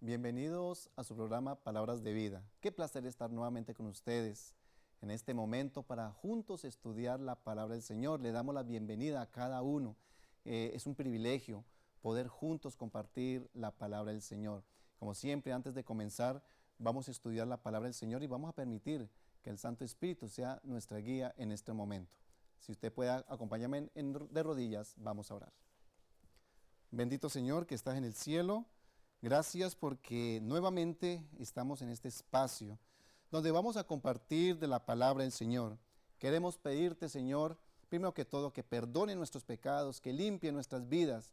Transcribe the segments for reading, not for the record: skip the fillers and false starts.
Bienvenidos a su programa Palabras de Vida. Qué placer estar nuevamente con ustedes en este momento para juntos estudiar la palabra del Señor. Le damos la bienvenida a cada uno. Es un privilegio poder juntos compartir la palabra del Señor. Como siempre, antes de comenzar, vamos a estudiar la palabra del Señor y vamos a permitir que el Santo Espíritu sea nuestra guía en este momento. Si usted puede acompañarme de rodillas, vamos a orar. Bendito Señor que estás en el cielo, gracias porque nuevamente estamos en este espacio donde vamos a compartir de la palabra del Señor. Queremos pedirte, Señor, primero que todo, que perdone nuestros pecados, que limpie nuestras vidas,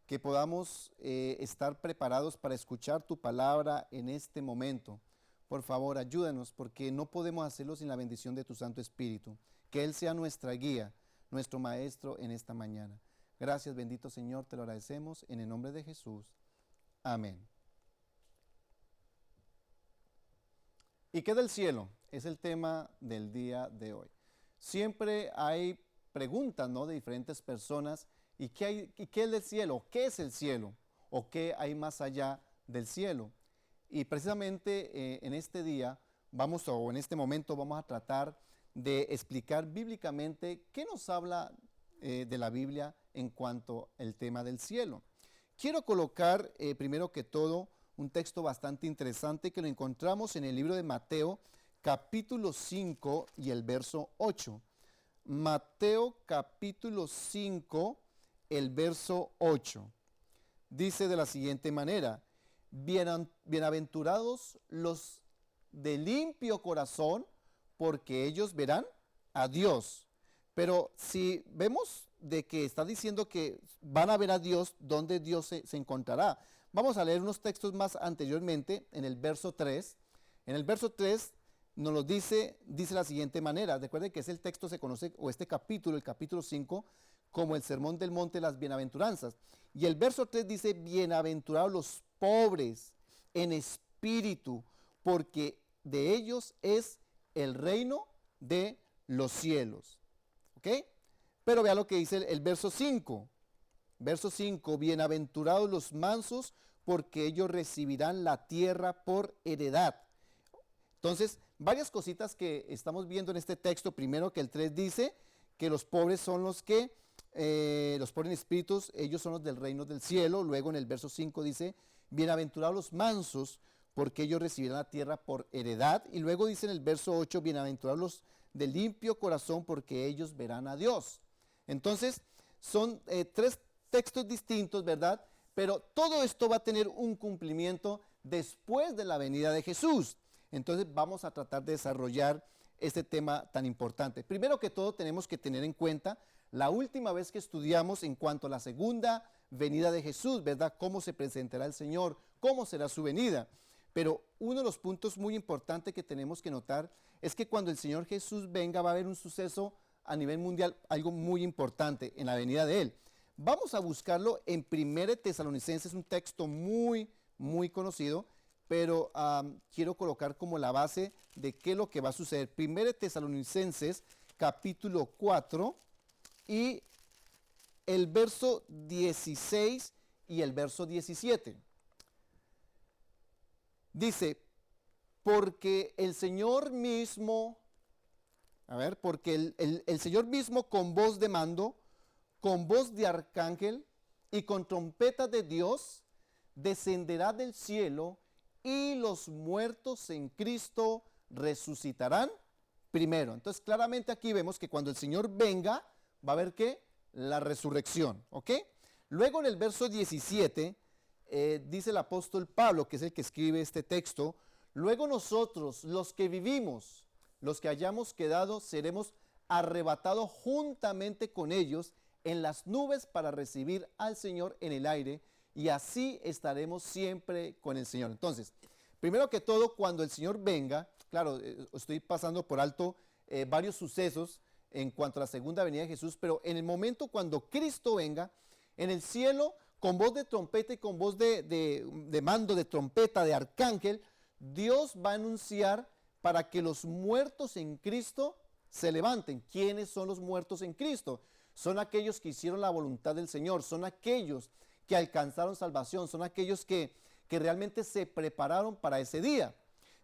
que podamos estar preparados para escuchar tu palabra en este momento. Por favor, ayúdanos porque no podemos hacerlo sin la bendición de tu Santo Espíritu. Que Él sea nuestra guía, nuestro Maestro en esta mañana. Gracias, bendito Señor, te lo agradecemos en el nombre de Jesús. Amén. ¿Y qué del cielo? Es el tema del día de hoy. Siempre hay preguntas, ¿no?, de diferentes personas. ¿Y qué es del cielo? ¿Qué es el cielo? ¿O qué hay más allá del cielo? Y precisamente en este día, en este momento, vamos a tratar de explicar bíblicamente qué nos habla de la Biblia en cuanto al tema del cielo. Quiero colocar primero que todo un texto bastante interesante que lo encontramos en el libro de Mateo, capítulo 5 y el verso 8. Mateo capítulo 5, el verso 8. Dice de la siguiente manera: bienaventurados los de limpio corazón, porque ellos verán a Dios. Pero si vemos de que está diciendo que van a ver a Dios, ¿dónde Dios se encontrará? Vamos a leer unos textos más anteriormente, en el verso 3. En el verso 3 nos lo dice la siguiente manera. Recuerden que ese texto se conoce, o este capítulo, el capítulo 5, como el Sermón del Monte de las Bienaventuranzas. Y el verso 3 dice: bienaventurados los pobres en espíritu, porque de ellos es el reino de los cielos. ¿Ok? Pero vea lo que dice el verso 5. Verso 5, bienaventurados los mansos, porque ellos recibirán la tierra por heredad. Entonces, varias cositas que estamos viendo en este texto. Primero, que el 3 dice que los pobres son los pobres en espíritus, ellos son los del reino del cielo. Luego en el verso 5 dice: bienaventurados los mansos, porque ellos recibirán la tierra por heredad. Y luego dice en el verso 8: bienaventurados los de limpio corazón, porque ellos verán a Dios. Entonces, son tres textos distintos, ¿verdad? Pero todo esto va a tener un cumplimiento después de la venida de Jesús. Entonces, vamos a tratar de desarrollar este tema tan importante. Primero que todo, tenemos que tener en cuenta la última vez que estudiamos en cuanto a la segunda venida de Jesús, ¿verdad? Cómo se presentará el Señor, cómo será su venida. Pero uno de los puntos muy importantes que tenemos que notar es que cuando el Señor Jesús venga va a haber un suceso a nivel mundial, algo muy importante en la venida de Él. Vamos a buscarlo en 1 Tesalonicenses, un texto muy, muy conocido, pero quiero colocar como la base de qué es lo que va a suceder. 1 Tesalonicenses, capítulo 4, y el verso 16 y el verso 17. Dice: porque el Señor mismo, porque el Señor mismo con voz de mando, con voz de arcángel y con trompeta de Dios, descenderá del cielo, y los muertos en Cristo resucitarán primero. Entonces, claramente aquí vemos que cuando el Señor venga, va a haber ¿qué? La resurrección, ¿ok? Luego en el verso 17, dice el apóstol Pablo, que es el que escribe este texto: luego nosotros, los que vivimos, los que hayamos quedado, seremos arrebatados juntamente con ellos en las nubes para recibir al Señor en el aire, y así estaremos siempre con el Señor. Entonces, primero que todo, cuando el Señor venga, claro, estoy pasando por alto varios sucesos en cuanto a la segunda venida de Jesús, pero en el momento cuando Cristo venga, en el cielo, con voz de trompeta y con voz de mando, de trompeta, de arcángel, Dios va a anunciar para que los muertos en Cristo se levanten. ¿Quiénes son los muertos en Cristo? Son aquellos que hicieron la voluntad del Señor, son aquellos que alcanzaron salvación, son aquellos que que realmente se prepararon para ese día.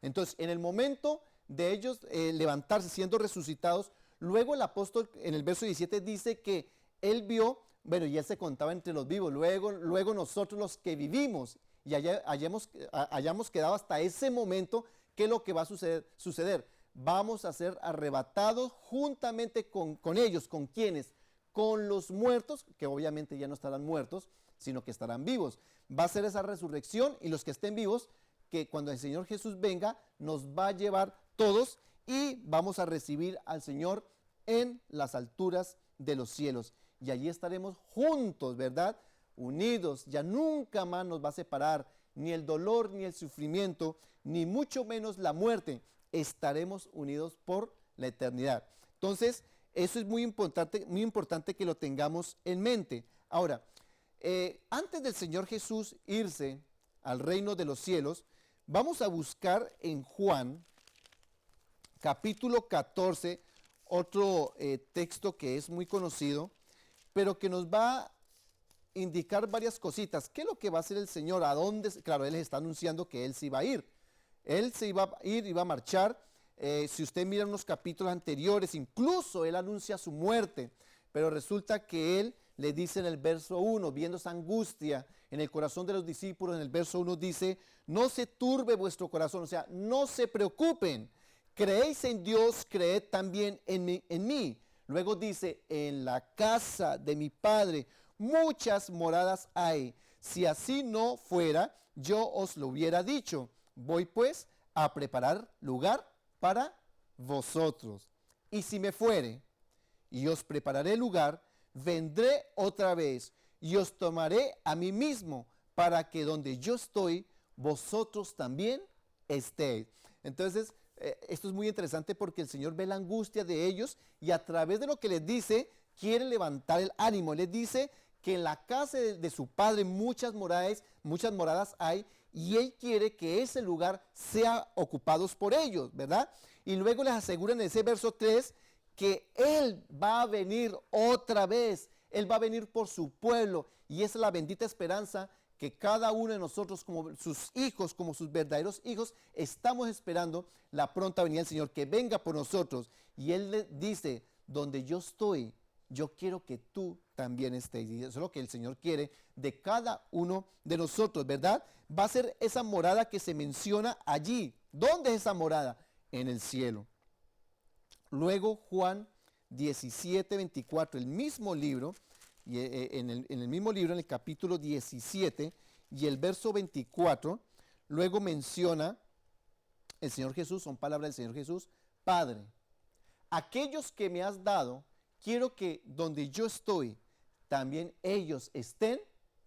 Entonces, en el momento de ellos levantarse, siendo resucitados, luego el apóstol en el verso 17 dice que él vio, bueno, y él se contaba entre los vivos, luego nosotros los que vivimos y hayamos quedado hasta ese momento, ¿qué es lo que va a suceder? Vamos a ser arrebatados juntamente con ellos. ¿Con quiénes? Con los muertos, que obviamente ya no estarán muertos, sino que estarán vivos. Va a ser esa resurrección, y los que estén vivos, que cuando el Señor Jesús venga, nos va a llevar todos y vamos a recibir al Señor en las alturas de los cielos. Y allí estaremos juntos, ¿verdad? Unidos. Ya nunca más nos va a separar ni el dolor, ni el sufrimiento, ni mucho menos la muerte. Estaremos unidos por la eternidad. Entonces, eso es muy importante que lo tengamos en mente. Ahora, antes del Señor Jesús irse al reino de los cielos, vamos a buscar en Juan, capítulo 14, otro texto que es muy conocido, pero que nos va a indicar varias cositas. ¿Qué es lo que va a hacer el Señor? ¿A dónde? Claro, Él está anunciando que Él se iba a ir. Él se iba a ir, iba a marchar. Si usted mira unos capítulos anteriores, incluso Él anuncia su muerte, pero resulta que Él le dice en el verso 1, viendo esa angustia en el corazón de los discípulos, en el verso 1 dice, no se turbe vuestro corazón, o sea, no se preocupen, creéis en Dios, creed también en mí. Luego dice, en la casa de mi Padre muchas moradas hay, si así no fuera, yo os lo hubiera dicho. Voy pues a preparar lugar para vosotros. Y si me fuere y os prepararé lugar, vendré otra vez y os tomaré a mí mismo, para que donde yo estoy, vosotros también estéis. Entonces, esto es muy interesante porque el Señor ve la angustia de ellos y a través de lo que les dice, quiere levantar el ánimo. Les dice que en la casa de su Padre muchas moradas hay, y Él quiere que ese lugar sea ocupado por ellos, ¿verdad? Y luego les asegura en ese verso 3 que Él va a venir otra vez. Él va a venir por su pueblo, y esa es la bendita esperanza que cada uno de nosotros, como sus hijos, como sus verdaderos hijos, estamos esperando la pronta venida del Señor, que venga por nosotros. Y Él le dice, donde yo estoy, yo quiero que tú también estés. Y eso es lo que el Señor quiere de cada uno de nosotros, ¿verdad? Va a ser esa morada que se menciona allí. ¿Dónde es esa morada? En el cielo. Luego Juan 17, 24, el mismo libro, y en el mismo libro, en el capítulo 17 y el verso 24, luego menciona el Señor Jesús, son palabras del Señor Jesús, Padre, aquellos que me has dado, quiero que donde yo estoy, también ellos estén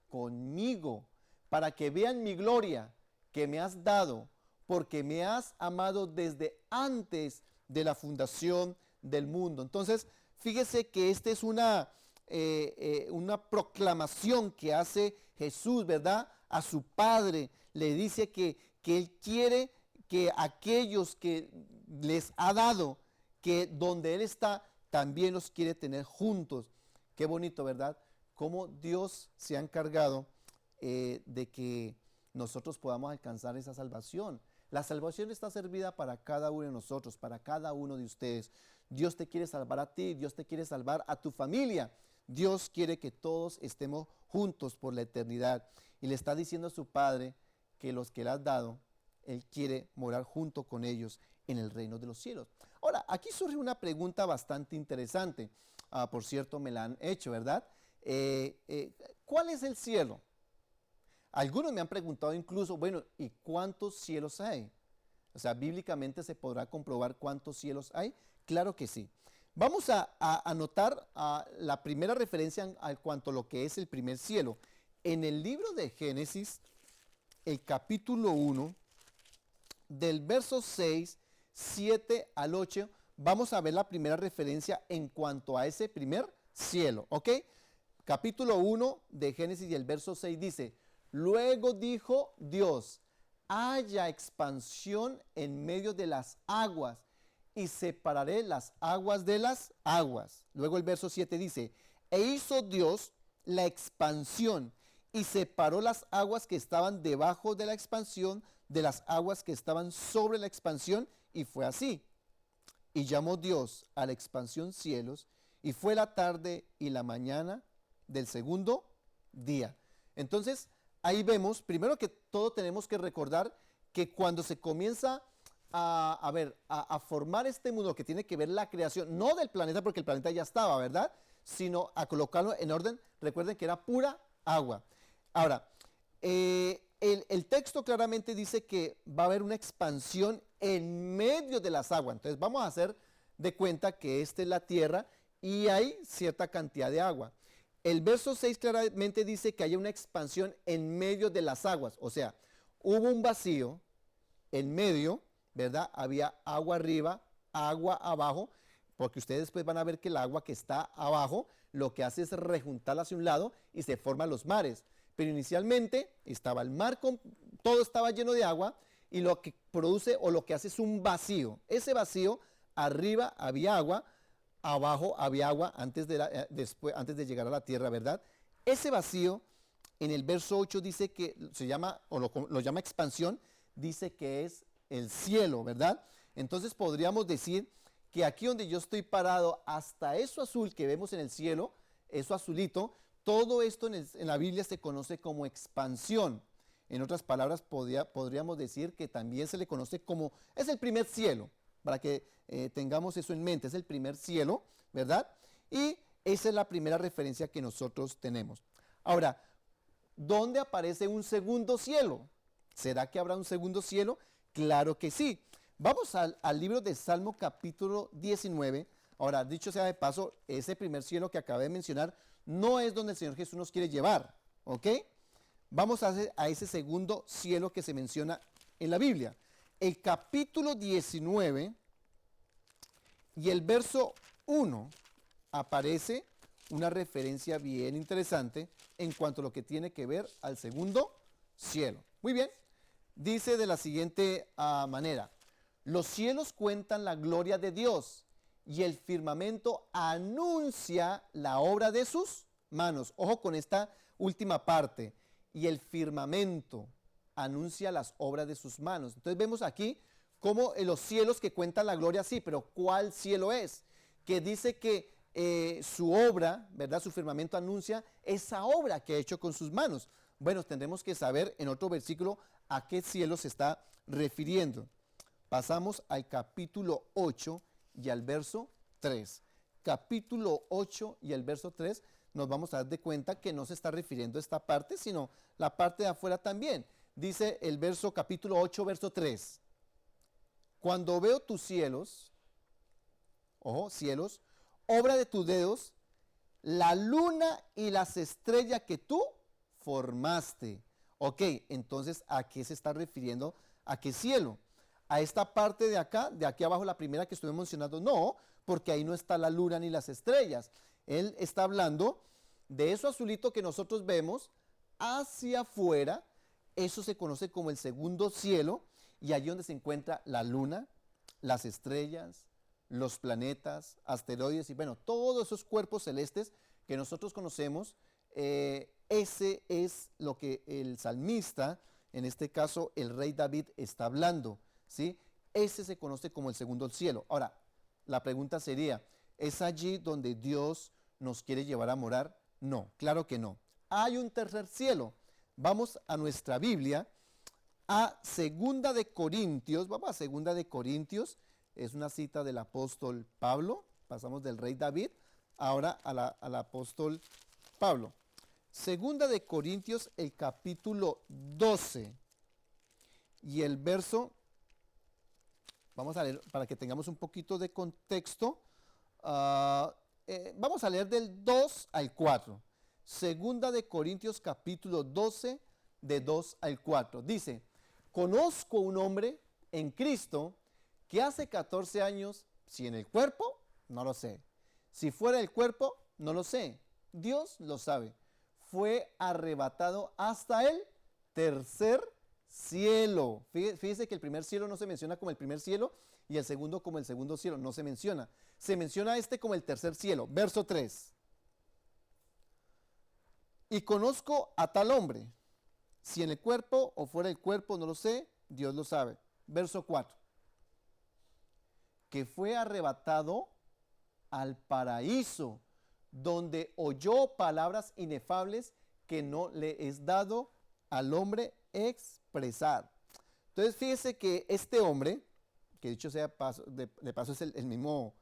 conmigo, para que vean mi gloria que me has dado, porque me has amado desde antes de la fundación del mundo. Entonces, fíjese que esta es una proclamación que hace Jesús, ¿verdad? A su Padre. Le dice que Él quiere que aquellos que les ha dado, que donde Él está, también los quiere tener juntos. Qué bonito, ¿verdad? Cómo Dios se ha encargado de que nosotros podamos alcanzar esa salvación. La salvación está servida para cada uno de nosotros, para cada uno de ustedes. Dios te quiere salvar a ti, Dios te quiere salvar a tu familia. Dios quiere que todos estemos juntos por la eternidad. Y le está diciendo a su Padre que los que le has dado, Él quiere morar junto con ellos en el reino de los cielos. Ahora, aquí surge una pregunta bastante interesante. Por cierto, me la han hecho, ¿verdad? ¿Cuál es el cielo? Algunos me han preguntado incluso, bueno, ¿y cuántos cielos hay? O sea, bíblicamente se podrá comprobar cuántos cielos hay. Claro que sí. Vamos a anotar la primera referencia en cuanto a lo que es el primer cielo. En el libro de Génesis, el capítulo 1, del verso 6, 7 al 8, vamos a ver la primera referencia en cuanto a ese primer cielo, ¿ok? Capítulo 1 de Génesis y el verso 6 dice, luego dijo Dios, haya expansión en medio de las aguas, y separaré las aguas de las aguas. Luego el verso 7 dice, e hizo Dios la expansión y separó las aguas que estaban debajo de la expansión de las aguas que estaban sobre la expansión, y fue así. Y llamó Dios a la expansión cielos, y fue la tarde y la mañana del segundo día. Entonces, ahí vemos, primero que todo tenemos que recordar que cuando se comienza a formar este mundo que tiene que ver la creación, no del planeta porque el planeta ya estaba, ¿verdad? Sino a colocarlo en orden, recuerden que era pura agua. Ahora, el texto claramente dice que va a haber una expansión en medio de las aguas. Entonces vamos a hacer de cuenta que esta es la tierra y hay cierta cantidad de agua. El verso 6 claramente dice que hay una expansión en medio de las aguas. O sea, hubo un vacío en medio, ¿verdad? Había agua arriba, agua abajo, porque ustedes después van a ver que el agua que está abajo lo que hace es rejuntarla hacia un lado y se forman los mares. Pero inicialmente estaba el mar, todo estaba lleno de agua y lo que produce o lo que hace es un vacío. Ese vacío, arriba había agua, abajo había agua antes de llegar a la tierra, ¿verdad? Ese vacío, en el verso 8 dice que se llama, o lo llama expansión, dice que es el cielo, ¿verdad? Entonces podríamos decir que aquí donde yo estoy parado, hasta eso azul que vemos en el cielo, eso azulito, todo esto en la Biblia se conoce como expansión. En otras palabras, podríamos decir que también se le conoce como, es el primer cielo, para que tengamos eso en mente, es el primer cielo, ¿verdad? Y esa es la primera referencia que nosotros tenemos. Ahora, ¿dónde aparece un segundo cielo? ¿Será que habrá un segundo cielo? Claro que sí. Vamos al libro de Salmo capítulo 19. Ahora, dicho sea de paso, ese primer cielo que acabé de mencionar no es donde el Señor Jesús nos quiere llevar, ¿ok? Vamos a ese segundo cielo que se menciona en la Biblia. El capítulo 19 y el verso 1 aparece una referencia bien interesante en cuanto a lo que tiene que ver al segundo cielo. Muy bien, dice de la siguiente manera: los cielos cuentan la gloria de Dios y el firmamento anuncia la obra de sus manos. Ojo con esta última parte. Y el firmamento anuncia las obras de sus manos. Entonces vemos aquí cómo los cielos que cuentan la gloria, sí, pero ¿cuál cielo es? Que dice que su obra, ¿verdad? Su firmamento anuncia esa obra que ha hecho con sus manos. Bueno, tendremos que saber en otro versículo a qué cielo se está refiriendo. Pasamos al capítulo 8 y al verso 3. Capítulo 8 y el verso 3 nos vamos a dar de cuenta que no se está refiriendo a esta parte, sino la parte de afuera también. Dice el verso capítulo 8, verso 3. Cuando veo tus cielos, ojo, cielos, obra de tus dedos, la luna y las estrellas que tú formaste. Ok, entonces, ¿a qué se está refiriendo? ¿A qué cielo? A esta parte de aquí abajo, la primera que estuve mencionando, no, porque ahí no está la luna ni las estrellas. Él está hablando de eso azulito que nosotros vemos hacia afuera. Eso se conoce como el segundo cielo, y allí donde se encuentra la luna, las estrellas, los planetas, asteroides y bueno, todos esos cuerpos celestes que nosotros conocemos. Ese es lo que el salmista, en este caso el rey David, está hablando, ¿sí? Ese se conoce como el segundo cielo. Ahora, la pregunta sería, ¿es allí donde Dios nos quiere llevar a morar? No, claro que no. Hay un tercer cielo. Vamos a nuestra Biblia, a Segunda de Corintios. Vamos a Segunda de Corintios. Es una cita del apóstol Pablo. Pasamos del rey David ahora al apóstol Pablo. Segunda de Corintios, el capítulo 12 y el verso, vamos a leer para que tengamos un poquito de contexto. Vamos a leer del 2 al 4. Segunda de Corintios capítulo 12, de 2 al 4. Dice: conozco un hombre en Cristo que hace 14 años, si en el cuerpo, no lo sé. Si fuera el cuerpo, no lo sé. Dios lo sabe. Fue arrebatado hasta el tercer cielo. Fíjese que el primer cielo no se menciona como el primer cielo y el segundo como el segundo cielo. No se menciona. Se menciona este como el tercer cielo. Verso 3. Y conozco a tal hombre, si en el cuerpo o fuera del cuerpo, no lo sé, Dios lo sabe. Verso 4. Que fue arrebatado al paraíso, donde oyó palabras inefables que no le es dado al hombre expresar. Entonces fíjese que este hombre, que dicho sea de paso es el mismo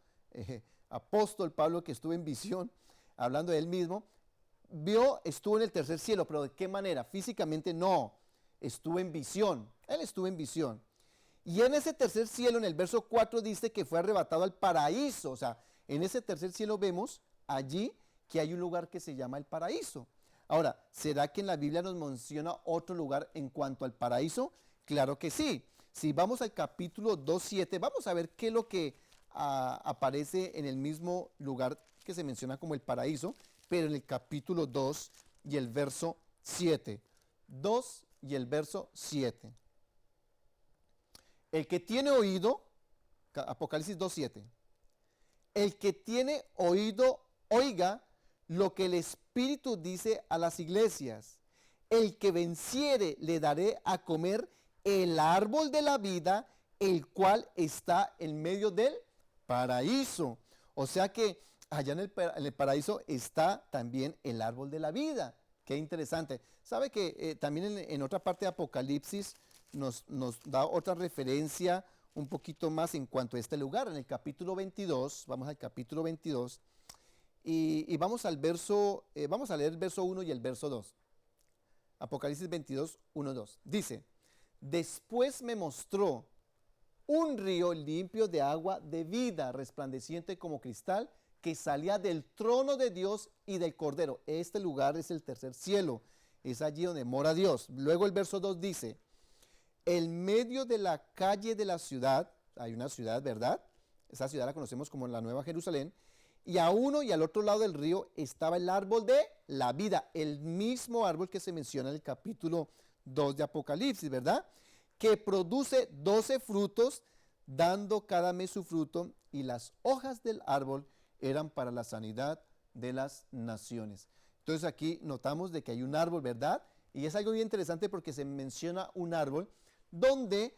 apóstol Pablo que estuvo en visión, hablando de él mismo, estuvo en el tercer cielo, pero ¿de qué manera? Físicamente no, estuvo en visión, él estuvo en visión. Y en ese tercer cielo, en el verso 4 dice que fue arrebatado al paraíso, o sea, en ese tercer cielo vemos allí que hay un lugar que se llama el paraíso. Ahora, ¿será que en la Biblia nos menciona otro lugar en cuanto al paraíso? Claro que sí. Si vamos al capítulo 2:7, vamos a ver qué es lo que aparece en el mismo lugar que se menciona como el paraíso, pero en el capítulo 2 y el verso 7. 2 y el verso 7. El que tiene oído, Apocalipsis 2:7. El que tiene oído, oiga lo que el Espíritu dice a las iglesias. El que venciere le daré a comer el árbol de la vida, el cual está en medio del paraíso. O sea que allá en el paraíso está también el árbol de la vida. Qué interesante. ¿Sabe que también en otra parte de Apocalipsis nos da otra referencia un poquito más en cuanto a este lugar? En el capítulo 22, vamos al capítulo 22 y vamos al verso, vamos a leer el verso 1 y el verso 2. Apocalipsis 22, 1, 2. Dice, después me mostró un río limpio de agua de vida, resplandeciente como cristal, que salía del trono de Dios y del Cordero. Este lugar es el tercer cielo, es allí donde mora Dios. Luego el verso 2 dice, en medio de la calle de la ciudad, hay una ciudad, ¿verdad? Esa ciudad la conocemos como la Nueva Jerusalén, y a uno y al otro lado del río estaba el árbol de la vida, el mismo árbol que se menciona en el capítulo 2 de Apocalipsis, ¿verdad? Que produce 12 frutos, dando cada mes su fruto, y las hojas del árbol eran para la sanidad de las naciones. Entonces aquí notamos de que hay un árbol, ¿verdad? Y es algo bien interesante porque se menciona un árbol donde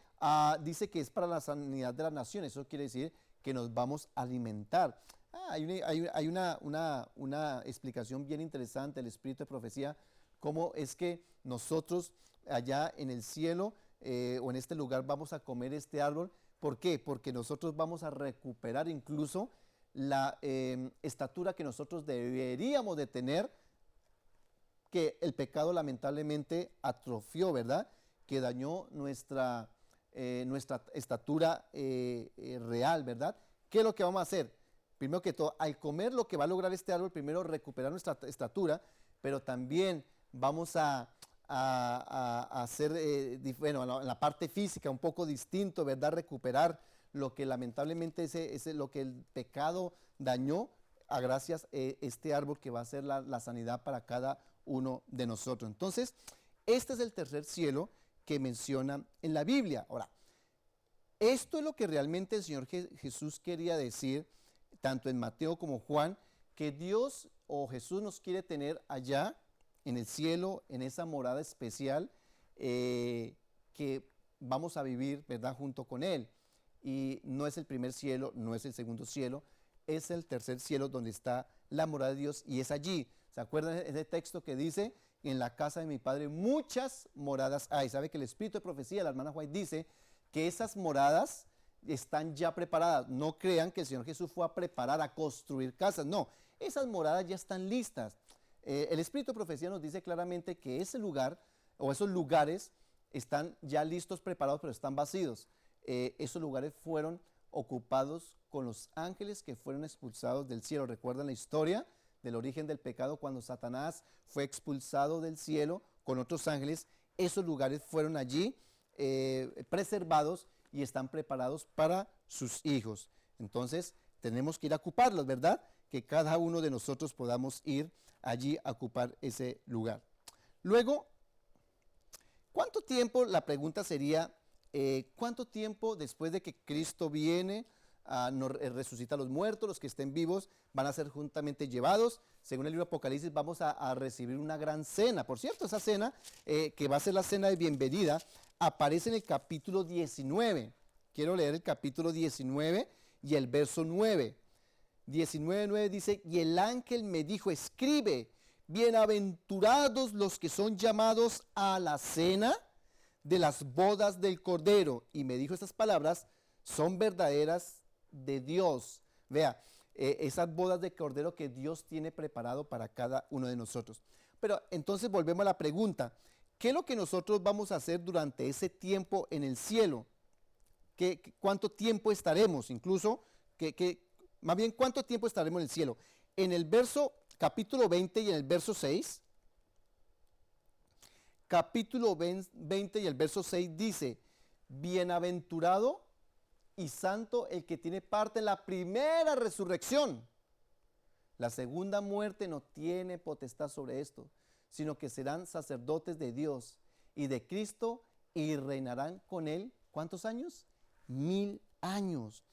dice que es para la sanidad de las naciones. Eso quiere decir que nos vamos a alimentar. Hay una explicación bien interesante del espíritu de profecía, cómo es que nosotros allá en el cielo o en este lugar vamos a comer este árbol. ¿Por qué? Porque nosotros vamos a recuperar incluso la estatura que nosotros deberíamos de tener, que el pecado lamentablemente atrofió, ¿verdad? Que dañó nuestra estatura real, ¿verdad? ¿Qué es lo que vamos a hacer? Primero que todo, al comer lo que va a lograr este árbol, primero recuperar nuestra estatura, pero también vamos a hacer, bueno, en la parte física un poco distinto, ¿verdad? Recuperar lo que lamentablemente lo que el pecado dañó, a gracias este árbol que va a ser la sanidad para cada uno de nosotros. Entonces, este es el tercer cielo que menciona en la Biblia. Ahora, esto es lo que realmente el Señor Jesús quería decir, tanto en Mateo como Juan, que Dios o Jesús nos quiere tener allá en el cielo, en esa morada especial que vamos a vivir, ¿verdad?, junto con Él. Y no es el primer cielo, no es el segundo cielo, es el tercer cielo donde está la morada de Dios y es allí. ¿Se acuerdan de ese texto que dice, en la casa de mi Padre muchas moradas hay? ¿Sabe que el espíritu de profecía, la hermana White dice que esas moradas están ya preparadas? No crean que el Señor Jesús fue a preparar, a construir casas, no, esas moradas ya están listas. El espíritu de profecía nos dice claramente que ese lugar o esos lugares están ya listos, preparados, pero están vacíos. Esos lugares fueron ocupados con los ángeles que fueron expulsados del cielo. ¿Recuerdan la historia del origen del pecado cuando Satanás fue expulsado del cielo con otros ángeles? Esos lugares fueron allí preservados y están preparados para sus hijos. Entonces tenemos que ir a ocuparlos, ¿verdad? Que cada uno de nosotros podamos ir allí a ocupar ese lugar. Luego, ¿cuánto tiempo? La pregunta sería, ¿cuánto tiempo después de que Cristo viene resucita a los muertos, los que estén vivos van a ser juntamente llevados. Según el libro de Apocalipsis, vamos a recibir una gran cena. Por cierto, esa cena, que va a ser la cena de bienvenida, aparece en el capítulo 19. Quiero leer el capítulo 19 y el verso 9. 19:9 dice: y el ángel me dijo, escribe, bienaventurados los que son llamados a la cena de las bodas del Cordero. Y me dijo estas palabras, son verdaderas de Dios. Vea, esas bodas del Cordero que Dios tiene preparado para cada uno de nosotros. Pero entonces volvemos a la pregunta, ¿qué es lo que nosotros vamos a hacer durante ese tiempo en el cielo? ¿Cuánto tiempo estaremos? Incluso, más bien, ¿cuánto tiempo estaremos en el cielo? En el verso capítulo 20 y en el verso 6, capítulo 20 y el verso 6 dice, bienaventurado y santo el que tiene parte en la primera resurrección. La segunda muerte no tiene potestad sobre esto, sino que serán sacerdotes de Dios y de Cristo y reinarán con él, ¿cuántos años? 1000 años.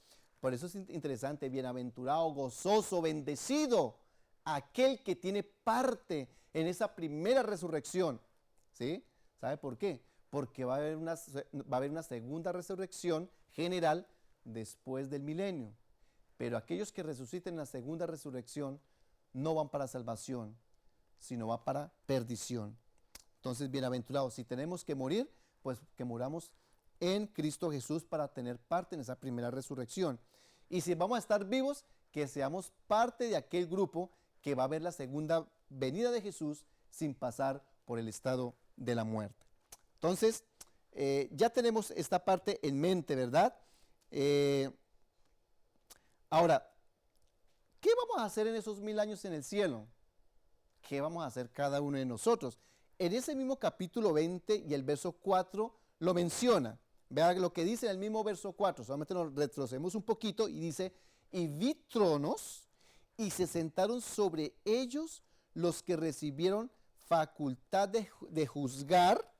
Por eso es interesante, bienaventurado, gozoso, bendecido, aquel que tiene parte en esa primera resurrección. ¿Sí? ¿Sabe por qué? Porque va a haber una segunda resurrección general después del milenio. Pero aquellos que resuciten en la segunda resurrección no van para salvación, sino van para perdición. Entonces, bienaventurados, si tenemos que morir, pues que muramos en Cristo Jesús para tener parte en esa primera resurrección. Y si vamos a estar vivos, que seamos parte de aquel grupo que va a ver la segunda venida de Jesús sin pasar por el estado de la muerte. Entonces, ya tenemos esta parte en mente, ¿verdad? Ahora, ¿qué vamos a hacer en esos 1000 años en el cielo? ¿Qué vamos a hacer cada uno de nosotros? En ese mismo capítulo 20 y el verso 4 lo menciona. Vean lo que dice en el mismo verso 4, solamente nos retrocedemos un poquito y dice, y vi tronos y se sentaron sobre ellos los que recibieron facultad de juzgar,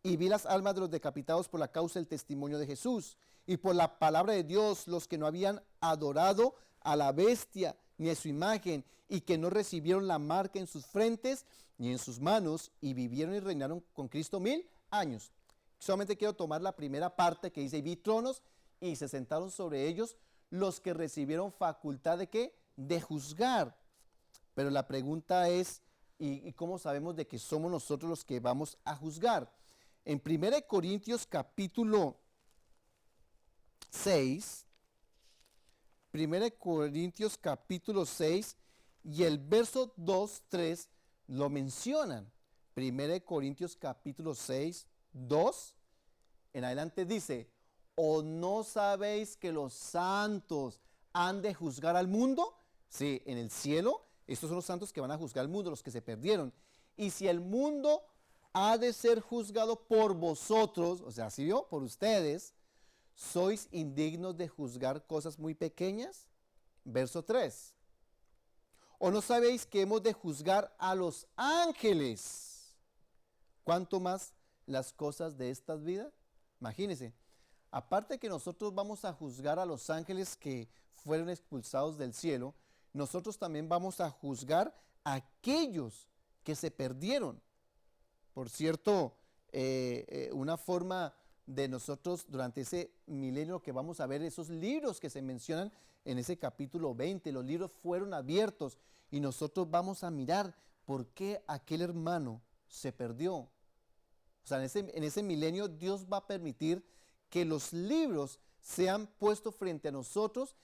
y vi las almas de los decapitados por la causa del testimonio de Jesús y por la palabra de Dios, los que no habían adorado a la bestia ni a su imagen y que no recibieron la marca en sus frentes ni en sus manos, y vivieron y reinaron con Cristo 1000 años. Solamente quiero tomar la primera parte que dice, y vi tronos y se sentaron sobre ellos los que recibieron facultad de ¿qué? De juzgar. Pero la pregunta es, ¿y cómo sabemos de que somos nosotros los que vamos a juzgar? En 1 Corintios capítulo 6, 1 Corintios capítulo 6 y el verso 2, 3 lo mencionan. 1 Corintios capítulo 6, 2 en adelante dice, ¿o no sabéis que los santos han de juzgar al mundo? Sí, en el cielo, estos son los santos que van a juzgar al mundo, los que se perdieron. Y si el mundo ha de ser juzgado por vosotros, o sea, ¿sí vio? Por ustedes, ¿sois indignos de juzgar cosas muy pequeñas? Verso 3. ¿O no sabéis que hemos de juzgar a los ángeles? ¿Cuánto más las cosas de esta vida? Imagínense, aparte que nosotros vamos a juzgar a los ángeles que fueron expulsados del cielo, nosotros también vamos a juzgar a aquellos que se perdieron. Por cierto, una forma de nosotros durante ese milenio que vamos a ver esos libros que se mencionan en ese capítulo 20, los libros fueron abiertos y nosotros vamos a mirar por qué aquel hermano se perdió. O sea, en ese milenio Dios va a permitir que los libros sean puestos frente a nosotros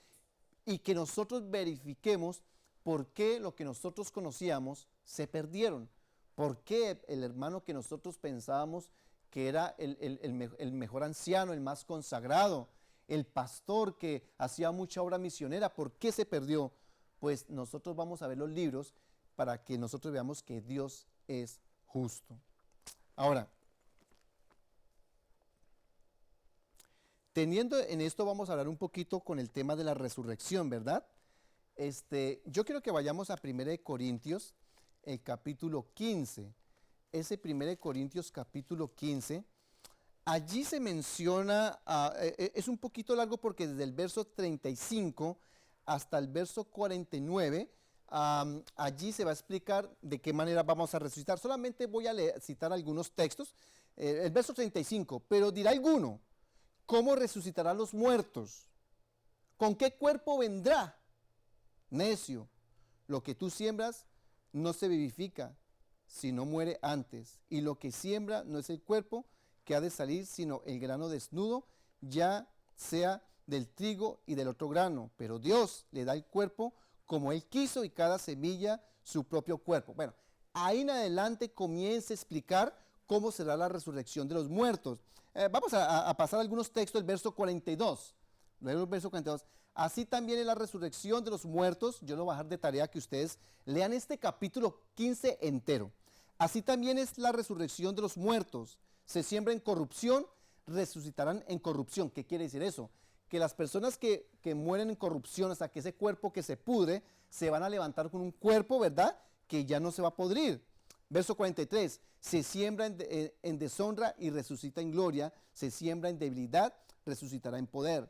y que nosotros verifiquemos por qué lo que nosotros conocíamos se perdieron. ¿Por qué el hermano que nosotros pensábamos que era el mejor anciano, el más consagrado, el pastor que hacía mucha obra misionera, por qué se perdió? Pues nosotros vamos a ver los libros para que nosotros veamos que Dios es justo. Ahora, teniendo en esto, vamos a hablar un poquito con el tema de la resurrección, ¿verdad? Yo quiero que vayamos a 1 Corintios, el capítulo 15. Ese 1 Corintios capítulo 15, allí se menciona, es un poquito largo porque desde el verso 35 hasta el verso 49, allí se va a explicar de qué manera vamos a resucitar. Solamente voy a citar algunos textos. El verso 35, pero dirá alguno, ¿cómo resucitará a los muertos? ¿Con qué cuerpo vendrá? Necio, lo que tú siembras no se vivifica, sino muere antes. Y lo que siembra no es el cuerpo que ha de salir, sino el grano desnudo, ya sea del trigo y del otro grano. Pero Dios le da el cuerpo como Él quiso y cada semilla su propio cuerpo. Bueno, ahí en adelante comienza a explicar cómo será la resurrección de los muertos. Vamos a pasar algunos textos del verso 42. Luego el verso 42. Así también es la resurrección de los muertos. Yo lo voy a dejar de tarea que ustedes lean este capítulo 15 entero. Así también es la resurrección de los muertos. Se siembra en corrupción, resucitarán en corrupción. ¿Qué quiere decir eso? Que las personas que mueren en corrupción, hasta que ese cuerpo que se pudre, se van a levantar con un cuerpo, ¿verdad?, que ya no se va a podrir. Verso 43, se siembra en deshonra y resucita en gloria, se siembra en debilidad, resucitará en poder.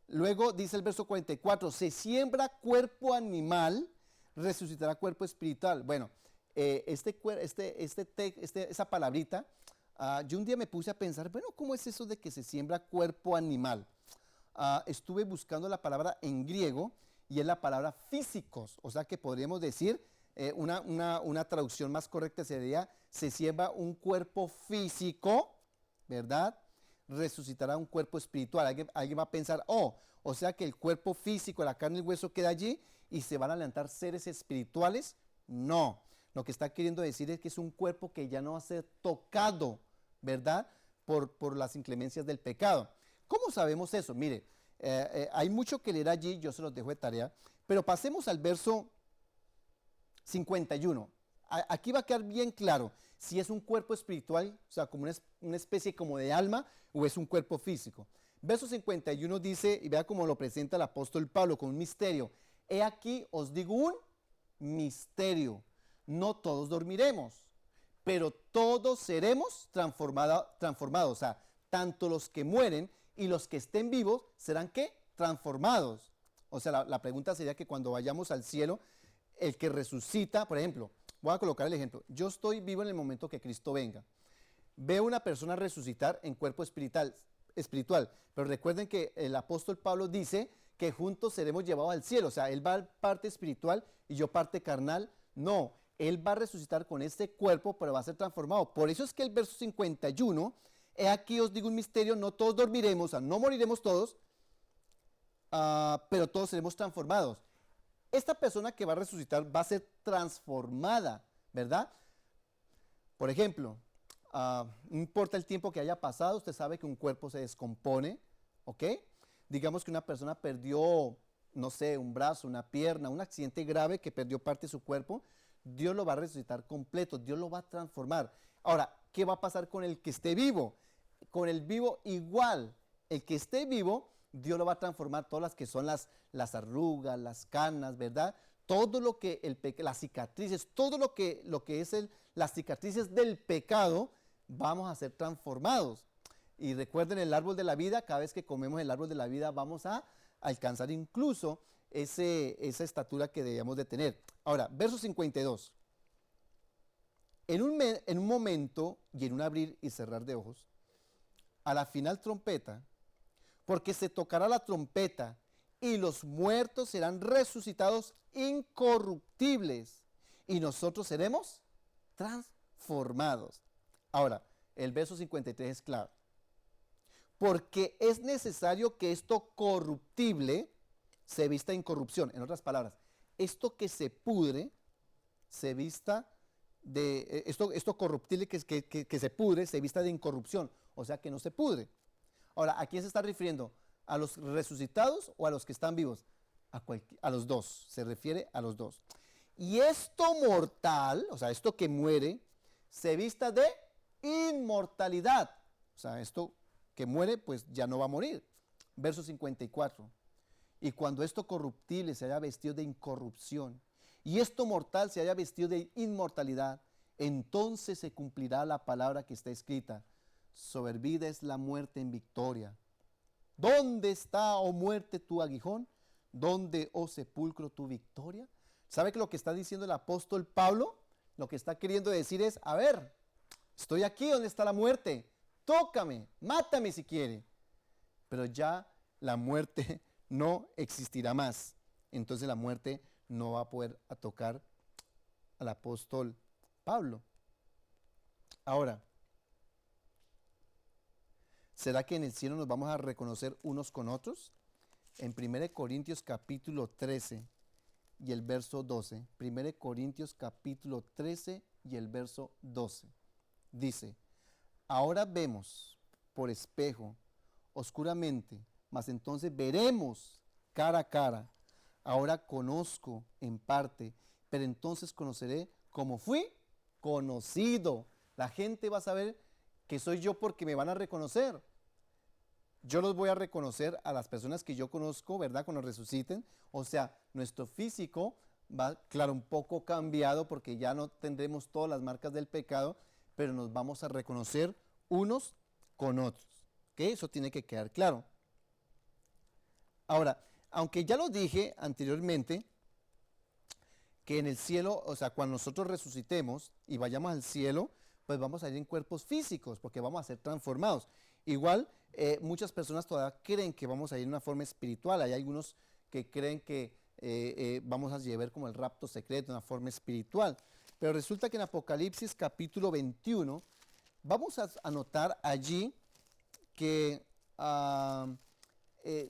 Luego dice el verso 44, se siembra cuerpo animal, resucitará cuerpo espiritual. Bueno, esa palabrita, yo un día me puse a pensar, bueno, ¿cómo es eso de que se siembra cuerpo animal? Estuve buscando la palabra en griego y es la palabra físicos, o sea que podríamos decir, una traducción más correcta sería, se siembra un cuerpo físico, ¿verdad? Resucitará un cuerpo espiritual. Alguien va a pensar, o sea que el cuerpo físico, la carne y el hueso queda allí y se van a levantar seres espirituales. No, lo que está queriendo decir es que es un cuerpo que ya no va a ser tocado, ¿verdad? Por las inclemencias del pecado. ¿Cómo sabemos eso? Mire, hay mucho que leer allí, yo se los dejo de tarea, pero pasemos al verso 51. Aquí va a quedar bien claro si es un cuerpo espiritual, o sea, como una especie como de alma, o es un cuerpo físico. Verso 51 dice, y vea cómo lo presenta el apóstol Pablo con un misterio. He aquí os digo un misterio. No todos dormiremos, pero todos seremos transformados. O sea, tanto los que mueren y los que estén vivos serán ¿qué? Transformados. O sea, la pregunta sería que cuando vayamos al cielo, el que resucita, por ejemplo, voy a colocar el ejemplo, yo estoy vivo en el momento que Cristo venga. Veo una persona resucitar en cuerpo espiritual, pero recuerden que el apóstol Pablo dice que juntos seremos llevados al cielo, o sea, él va parte espiritual y yo parte carnal. No, él va a resucitar con este cuerpo, pero va a ser transformado. Por eso es que el verso 51, he aquí os digo un misterio, no todos dormiremos, o sea, no moriremos todos, pero todos seremos transformados. Esta persona que va a resucitar va a ser transformada, ¿verdad? Por ejemplo, no importa el tiempo que haya pasado, usted sabe que un cuerpo se descompone, ¿ok? Digamos que una persona perdió, no sé, un brazo, una pierna, un accidente grave que perdió parte de su cuerpo, Dios lo va a resucitar completo, Dios lo va a transformar. Ahora, ¿qué va a pasar con el que esté vivo? Con el vivo igual, el que esté vivo, Dios lo va a transformar, todas las que son las arrugas, las canas, ¿verdad? Todo lo que las cicatrices, todo lo que es las cicatrices del pecado, vamos a ser transformados. Y recuerden el árbol de la vida, cada vez que comemos el árbol de la vida vamos a alcanzar incluso esa estatura que debíamos de tener. Ahora, verso 52. En un momento y en un abrir y cerrar de ojos, a la final trompeta, porque se tocará la trompeta y los muertos serán resucitados incorruptibles y nosotros seremos transformados. Ahora, el verso 53 es claro. Porque es necesario que esto corruptible se vista en incorrupción. En otras palabras, esto que se pudre se vista de, esto corruptible que se pudre se vista de incorrupción, o sea que no se pudre. Ahora, ¿a quién se está refiriendo? ¿A los resucitados o a los que están vivos? A los dos, se refiere a los dos. Y esto mortal, o sea, esto que muere, se vista de inmortalidad. O sea, esto que muere, pues ya no va a morir. Verso 54. Y cuando esto corruptible se haya vestido de incorrupción, y esto mortal se haya vestido de inmortalidad, entonces se cumplirá la palabra que está escrita. sobrevida es la muerte en victoria. ¿Dónde está, oh muerte, tu aguijón? ¿Dónde, oh sepulcro, tu victoria? ¿Sabe que lo que está diciendo el apóstol Pablo? Lo que está queriendo decir es, a ver, estoy aquí donde está la muerte. Tócame, mátame si quiere. Pero ya la muerte no existirá más. Entonces la muerte no va a poder tocar al apóstol Pablo. Ahora, ¿será que en el cielo nos vamos a reconocer unos con otros? En 1 Corintios capítulo 13 y el verso 12. 1 Corintios capítulo 13 y el verso 12. Dice, ahora vemos por espejo, oscuramente, mas entonces veremos cara a cara. Ahora conozco en parte, pero entonces conoceré como fui conocido. La gente va a saber que soy yo porque me van a reconocer. Yo los voy a reconocer a las personas que yo conozco, ¿verdad? Cuando resuciten. O sea, nuestro físico va, claro, un poco cambiado porque ya no tendremos todas las marcas del pecado, pero nos vamos a reconocer unos con otros. ¿Ok? Eso tiene que quedar claro. Ahora, aunque ya lo dije anteriormente, que en el cielo, o sea, cuando nosotros resucitemos y vayamos al cielo, pues vamos a ir en cuerpos físicos, porque vamos a ser transformados. Igual, muchas personas todavía creen que vamos a ir en una forma espiritual. Hay algunos que creen que vamos a llevar como el rapto secreto, una forma espiritual. Pero resulta que en Apocalipsis capítulo 21, vamos a notar allí que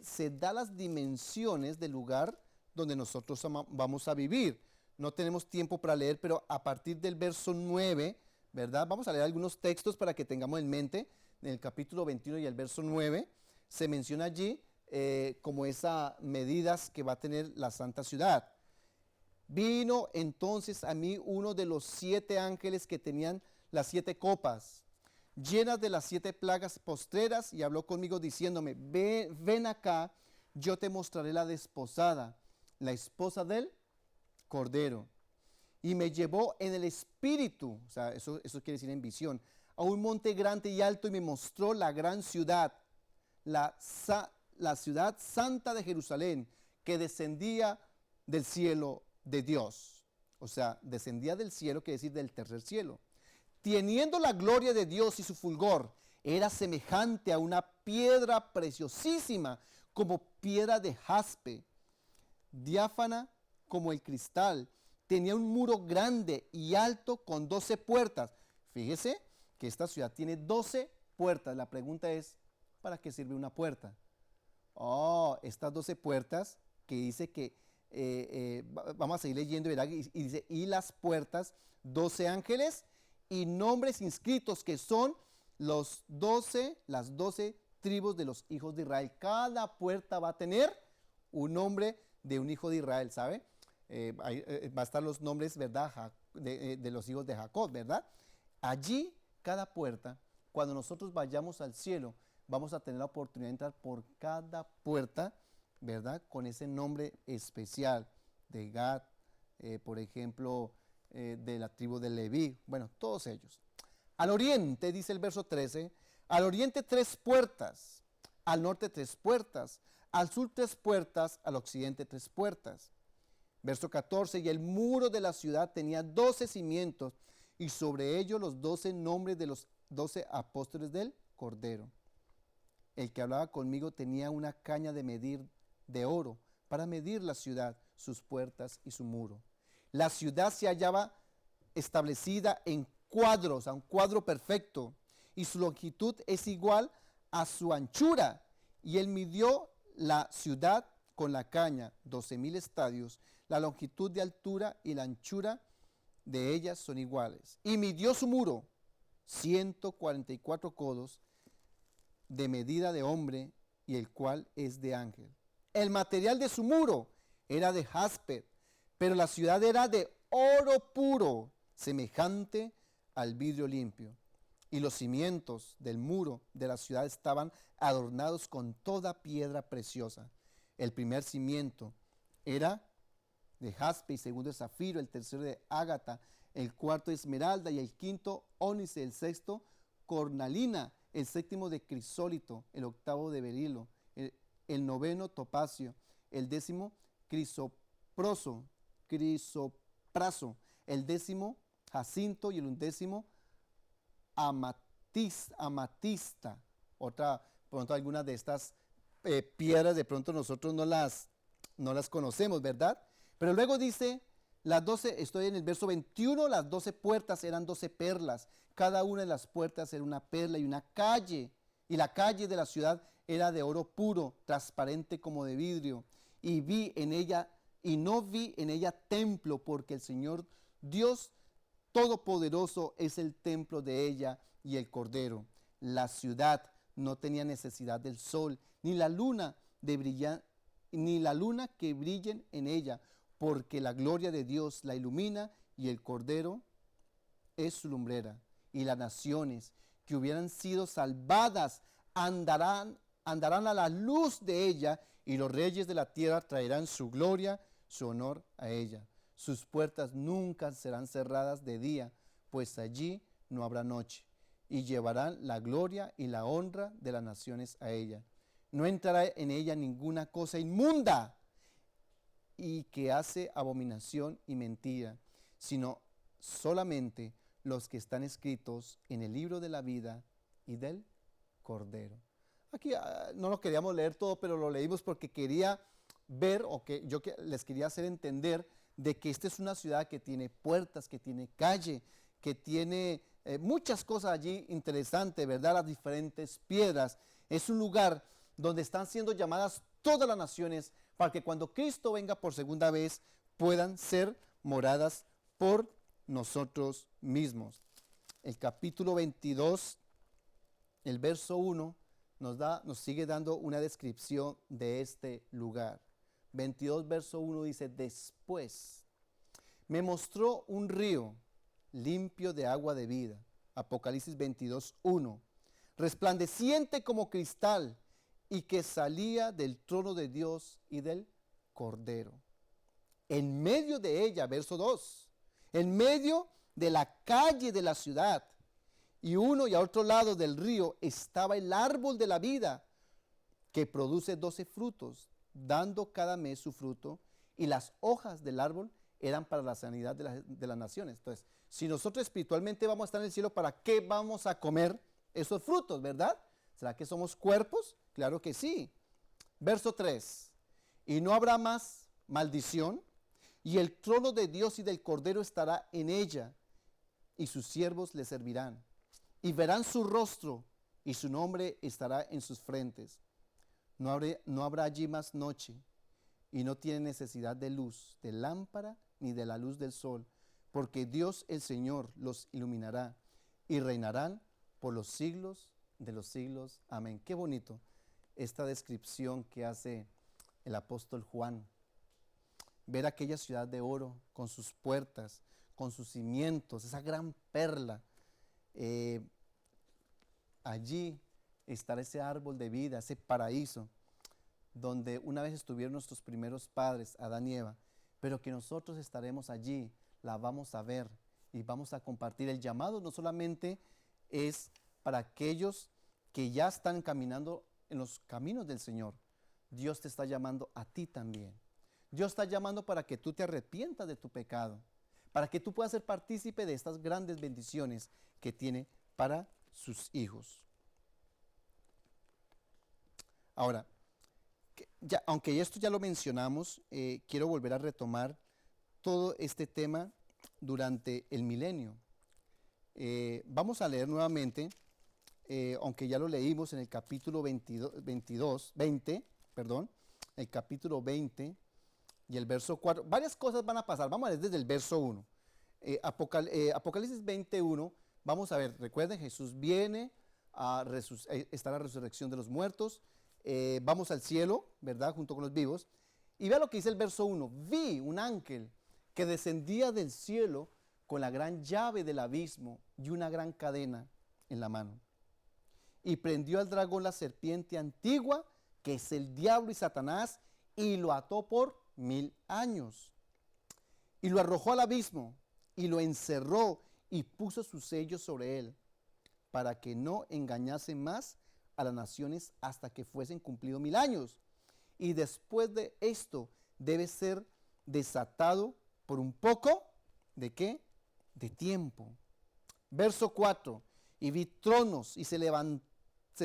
se da las dimensiones del lugar donde nosotros vamos a vivir. No tenemos tiempo para leer, pero a partir del verso 9, ¿verdad? Vamos a leer algunos textos para que tengamos en mente. En el capítulo 21 y el verso 9, se menciona allí como esas medidas que va a tener la santa ciudad. Vino entonces a mí uno de los 7 ángeles que tenían las 7 copas, llenas de las 7 plagas postreras, y habló conmigo diciéndome, ven acá, yo te mostraré la desposada, la esposa del Cordero. Y me llevó en el espíritu, o sea, eso quiere decir en visión, a un monte grande y alto, y me mostró la gran ciudad, la ciudad santa de Jerusalén, que descendía del cielo de Dios. O sea, descendía del cielo, quiere decir del tercer cielo. Teniendo la gloria de Dios y su fulgor, era semejante a una piedra preciosísima, como piedra de jaspe, diáfana como el cristal. Tenía un muro grande y alto con 12 puertas. Fíjese que esta ciudad tiene 12 puertas. La pregunta es, ¿para qué sirve una puerta? Oh, estas 12 puertas que dice que, vamos a seguir leyendo, ¿verdad? Y dice, y las puertas, 12 ángeles y nombres inscritos que son las 12 tribus de los hijos de Israel. Cada puerta va a tener un nombre de un hijo de Israel, ¿sabe? Va a estar los nombres, ¿verdad? De los hijos de Jacob, ¿verdad? Allí, cada puerta, cuando nosotros vayamos al cielo, vamos a tener la oportunidad de entrar por cada puerta, ¿verdad? Con ese nombre especial de Gad, por ejemplo, de la tribu de Leví, bueno, todos ellos. Al oriente, dice el verso 13, al oriente 3 puertas, al norte 3 puertas, al sur 3 puertas, al occidente 3 puertas. Verso 14, y el muro de la ciudad tenía 12 cimientos, y sobre ellos los 12 nombres de los 12 apóstoles del Cordero. El que hablaba conmigo tenía una caña de medir de oro para medir la ciudad, sus puertas y su muro. La ciudad se hallaba establecida en cuadros, a un cuadro perfecto, y su longitud es igual a su anchura. Y él midió la ciudad con la caña, 12,000 estadios. La longitud de altura y la anchura de ellas son iguales. Y midió su muro, 144 codos de medida de hombre, y el cual es de ángel. El material de su muro era de jaspe, pero la ciudad era de oro puro, semejante al vidrio limpio. Y los cimientos del muro de la ciudad estaban adornados con toda piedra preciosa. El primer cimiento era de jaspe, y segundo de zafiro, el tercero de ágata, el cuarto de esmeralda, y el quinto ónice, el sexto cornalina, el séptimo de crisólito, el octavo de berilo, el noveno topacio, el décimo crisopraso, el décimo jacinto y el undécimo amatista. Otra, pronto algunas de estas piedras de pronto nosotros no las conocemos, ¿verdad? Pero luego dice, las 12, estoy en el verso 21, las 12 puertas eran 12 perlas, cada una de las puertas era una perla y una calle, y la calle de la ciudad era de oro puro, transparente como de vidrio, y no vi en ella templo, porque el Señor Dios Todopoderoso es el templo de ella y el Cordero. La ciudad no tenía necesidad del sol, ni la luna que brillen en ella, porque la gloria de Dios la ilumina y el Cordero es su lumbrera. Y las naciones que hubieran sido salvadas andarán a la luz de ella, y los reyes de la tierra traerán su gloria, su honor a ella. Sus puertas nunca serán cerradas de día, pues allí no habrá noche, y llevarán la gloria y la honra de las naciones a ella. No entrará en ella ninguna cosa inmunda y que hace abominación y mentira, sino solamente los que están escritos en el libro de la vida y del Cordero. Aquí no lo queríamos leer todo, pero lo leímos porque quería ver, les quería hacer entender de que esta es una ciudad que tiene puertas, que tiene calle, que tiene muchas cosas allí interesantes, ¿verdad? Las diferentes piedras. Es un lugar donde están siendo llamadas todas las naciones para que cuando Cristo venga por segunda vez puedan ser moradas por nosotros mismos. El capítulo 22, el verso 1, nos sigue dando una descripción de este lugar. 22, verso 1 dice, después me mostró un río limpio de agua de vida. Apocalipsis 22, 1. Resplandeciente como cristal y que salía del trono de Dios y del Cordero. En medio de ella, verso 2, en medio de la calle de la ciudad y uno y a otro lado del río estaba el árbol de la vida que produce 12 frutos, dando cada mes su fruto, y las hojas del árbol eran para la sanidad de las naciones. Entonces, si nosotros espiritualmente vamos a estar en el cielo, ¿para qué vamos a comer esos frutos, verdad? ¿Será que somos cuerpos? Claro que sí. Verso 3. Y no habrá más maldición, y el trono de Dios y del Cordero estará en ella, y sus siervos le servirán. Y verán su rostro, y su nombre estará en sus frentes. No habrá allí más noche, y no tiene necesidad de luz, de lámpara, ni de la luz del sol, porque Dios el Señor los iluminará, y reinarán por los siglos de los siglos. Amén. Qué bonito esta descripción que hace el apóstol Juan. Ver aquella ciudad de oro con sus puertas, con sus cimientos, esa gran perla. Allí estará ese árbol de vida, ese paraíso, donde una vez estuvieron nuestros primeros padres, Adán y Eva, pero que nosotros estaremos allí, la vamos a ver y vamos a compartir. El llamado no solamente es para aquellos que ya están caminando en los caminos del Señor. Dios te está llamando a ti también. Dios está llamando para que tú te arrepientas de tu pecado, para que tú puedas ser partícipe de estas grandes bendiciones que tiene para sus hijos. Ahora, aunque esto ya lo mencionamos, quiero volver a retomar todo este tema durante el milenio. Vamos a leer nuevamente, aunque ya lo leímos en el capítulo 20, el capítulo 20 y el verso 4. Varias cosas van a pasar. Vamos a leer desde el verso 1. Apocalipsis 21, vamos a ver, recuerden, Jesús viene, está la resurrección de los muertos, vamos al cielo, ¿verdad?, junto con los vivos. Y vea lo que dice el verso 1. Vi un ángel que descendía del cielo con la gran llave del abismo y una gran cadena en la mano. Y prendió al dragón, la serpiente antigua, que es el diablo y Satanás, y lo ató por 1000 años. Y lo arrojó al abismo, y lo encerró, y puso sus sellos sobre él. para que no engañase más a las naciones hasta que fuesen cumplidos 1000 años. Y después de esto debe ser desatado por un poco, ¿de qué? De tiempo. Verso 4, y vi tronos y se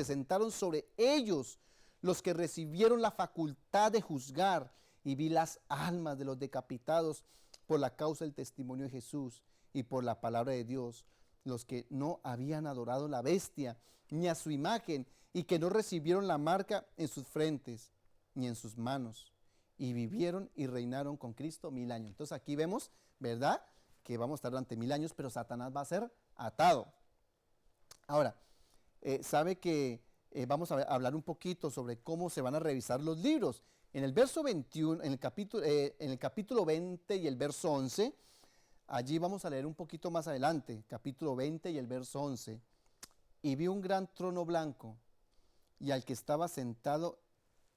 sentaron sobre ellos los que recibieron la facultad de juzgar, y vi las almas de los decapitados por la causa del testimonio de Jesús y por la palabra de Dios, los que no habían adorado la bestia ni a su imagen, y que no recibieron la marca en sus frentes ni en sus manos, y vivieron y reinaron con Cristo 1000 años. Entonces aquí vemos, ¿verdad?, que vamos a estar durante 1000 años, pero Satanás va a ser atado. Ahora, sabe que vamos a hablar un poquito sobre cómo se van a revisar los libros. En el verso 21, en el capítulo 20 y el verso 11, allí vamos a leer un poquito más adelante, capítulo 20 y el verso 11. Y vi un gran trono blanco, y al que estaba sentado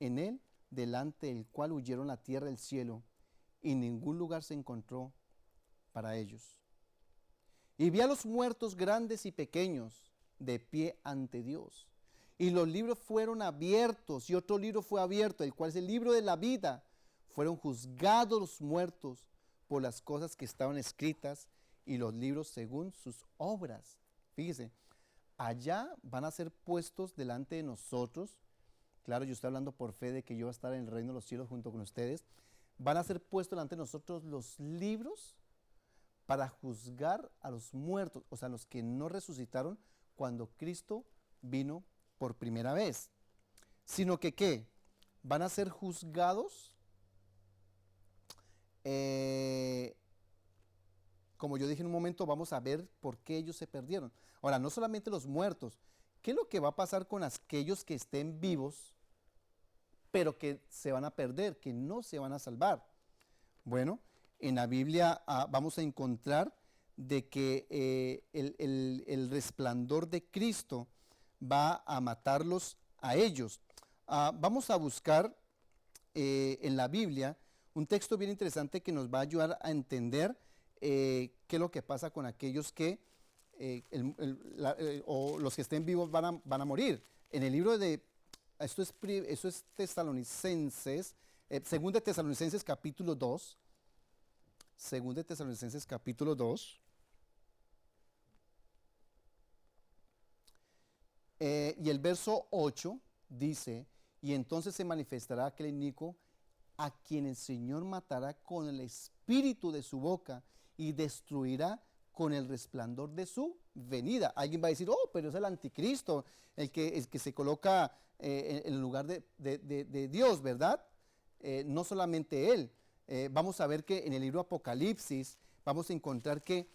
en él, delante del cual huyeron la tierra y el cielo, y ningún lugar se encontró para ellos. Y vi a los muertos grandes y pequeños de pie ante Dios. Y los libros fueron abiertos, y otro libro fue abierto, el cual es el libro de la vida. Fueron juzgados los muertos por las cosas que estaban escritas, y los libros según sus obras. Fíjese, allá van a ser puestos delante de nosotros. Claro, yo estoy hablando por fe de que yo voy a estar en el reino de los cielos junto con ustedes. Van a ser puestos delante de nosotros los libros para juzgar a los muertos, o sea, los que no resucitaron cuando Cristo vino por primera vez. Sino que, ¿qué? Van a ser juzgados, como yo dije en un momento, vamos a ver por qué ellos se perdieron. Ahora, no solamente los muertos, ¿qué es lo que va a pasar con aquellos que estén vivos, pero que se van a perder, que no se van a salvar? Bueno, en la Biblia vamos a encontrar de que el resplandor de Cristo va a matarlos a ellos. Vamos a buscar en la Biblia un texto bien interesante que nos va a ayudar a entender qué es lo que pasa con aquellos que, o los que estén vivos van a morir. En el libro de, eso es Tesalonicenses, según de Tesalonicenses capítulo 2, según de Tesalonicenses capítulo 2, y el verso 8 dice, y entonces se manifestará aquel inicuo a quien el Señor matará con el espíritu de su boca y destruirá con el resplandor de su venida. Alguien va a decir, oh, pero es el anticristo, el que se coloca en el lugar de Dios, ¿verdad? No solamente él. Vamos a ver que en el libro Apocalipsis vamos a encontrar que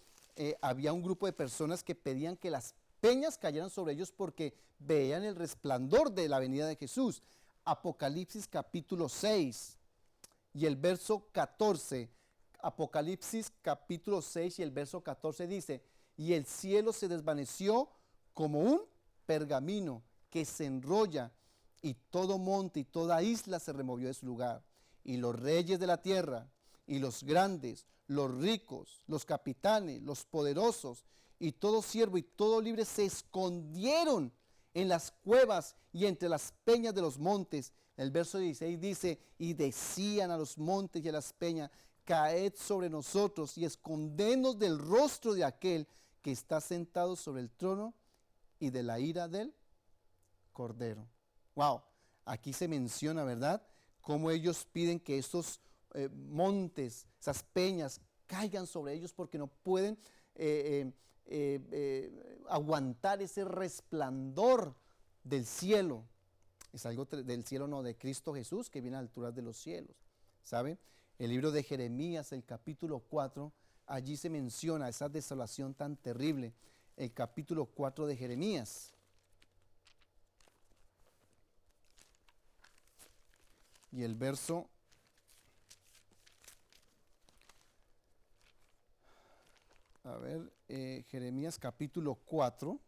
había un grupo de personas que pedían que las peñas cayeran sobre ellos porque veían el resplandor de la venida de Jesús. Apocalipsis capítulo 6 y el verso 14. Apocalipsis capítulo 6 y el verso 14 dice, y el cielo se desvaneció como un pergamino que se enrolla, y todo monte y toda isla se removió de su lugar. Y los reyes de la tierra, y los grandes, los ricos, los capitanes, los poderosos, y todo siervo y todo libre se escondieron en las cuevas y entre las peñas de los montes. El verso 16 dice, y decían a los montes y a las peñas, caed sobre nosotros y escondednos del rostro de aquel que está sentado sobre el trono y de la ira del Cordero. Wow, aquí se menciona, ¿verdad?, cómo ellos piden que estos montes, esas peñas, caigan sobre ellos porque no pueden aguantar ese resplandor del cielo. Es algo del cielo, no, de Cristo Jesús, que viene a la altura de los cielos, ¿sabe? El libro de Jeremías, el capítulo 4, allí se menciona esa desolación tan terrible. El capítulo 4 de Jeremías. Y el verso Jeremías capítulo 4,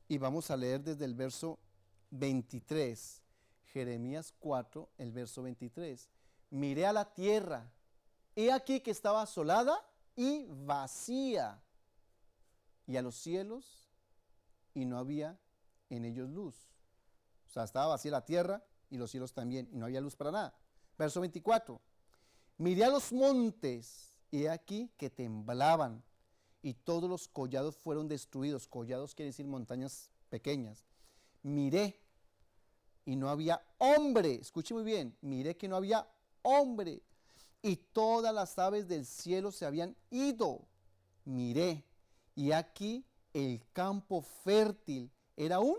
y vamos a leer desde el verso 23. Jeremías 4, el verso 23. Miré a la tierra, he aquí que estaba asolada y vacía, y a los cielos y no había en ellos luz. O sea, estaba vacía la tierra y los cielos también, y no había luz para nada. Verso 24. Miré a los montes, y he aquí que temblaban, y todos los collados fueron destruidos. Collados quiere decir montañas pequeñas. Miré, y no había hombre. Escuche muy bien. Miré que no había hombre, y todas las aves del cielo se habían ido. Miré, y aquí el campo fértil era un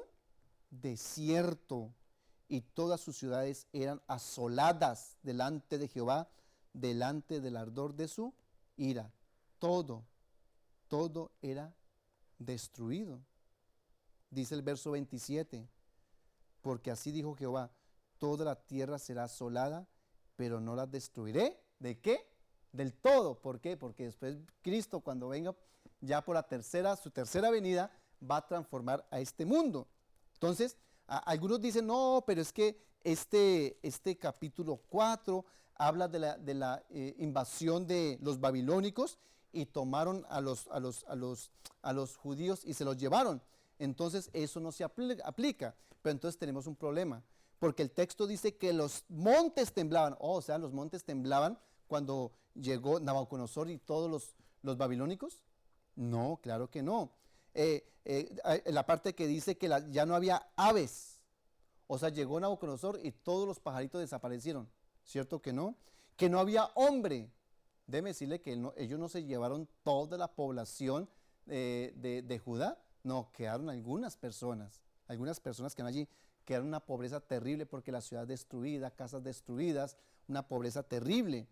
desierto, y todas sus ciudades eran asoladas delante de Jehová, delante del ardor de su ira. Todo era destruido. Dice el verso 27, porque así dijo Jehová, toda la tierra será asolada, pero no la destruiré. ¿De qué? Del todo. ¿Por qué? Porque después Cristo, cuando venga ya por su tercera venida, va a transformar a este mundo. Entonces, algunos dicen, no, pero es que este capítulo 4 habla de la invasión de los babilónicos y tomaron a los judíos y se los llevaron. Entonces, eso no se aplica. Pero entonces tenemos un problema, porque el texto dice que los montes temblaban. O sea, los montes temblaban cuando llegó Nabucodonosor y todos los babilónicos. No, claro que no. La parte que dice que ya no había aves. O sea, llegó Nabucodonosor y todos los pajaritos desaparecieron. ¿Cierto que no? Que no había hombre. Déjeme decirle que ellos no se llevaron toda la población de Judá. No, quedaron algunas personas que allí, quedaron una pobreza terrible porque la ciudad destruida, casas destruidas, una pobreza terrible.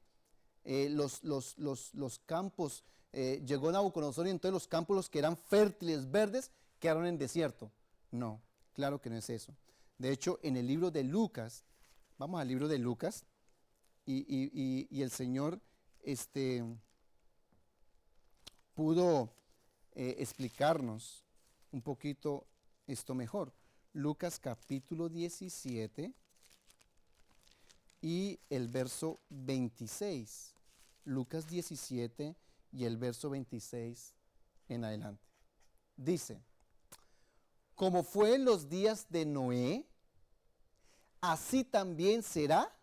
Los campos, llegó Nabucodonosor y entonces los campos, los que eran fértiles, verdes, quedaron en desierto. No, claro que no es eso. De hecho, en el libro de Lucas, vamos al libro de Lucas, y el Señor pudo explicarnos un poquito esto mejor. Lucas capítulo 17 y el verso 26. Lucas 17 y el verso 26 en adelante. Dice, como fue en los días de Noé, así también será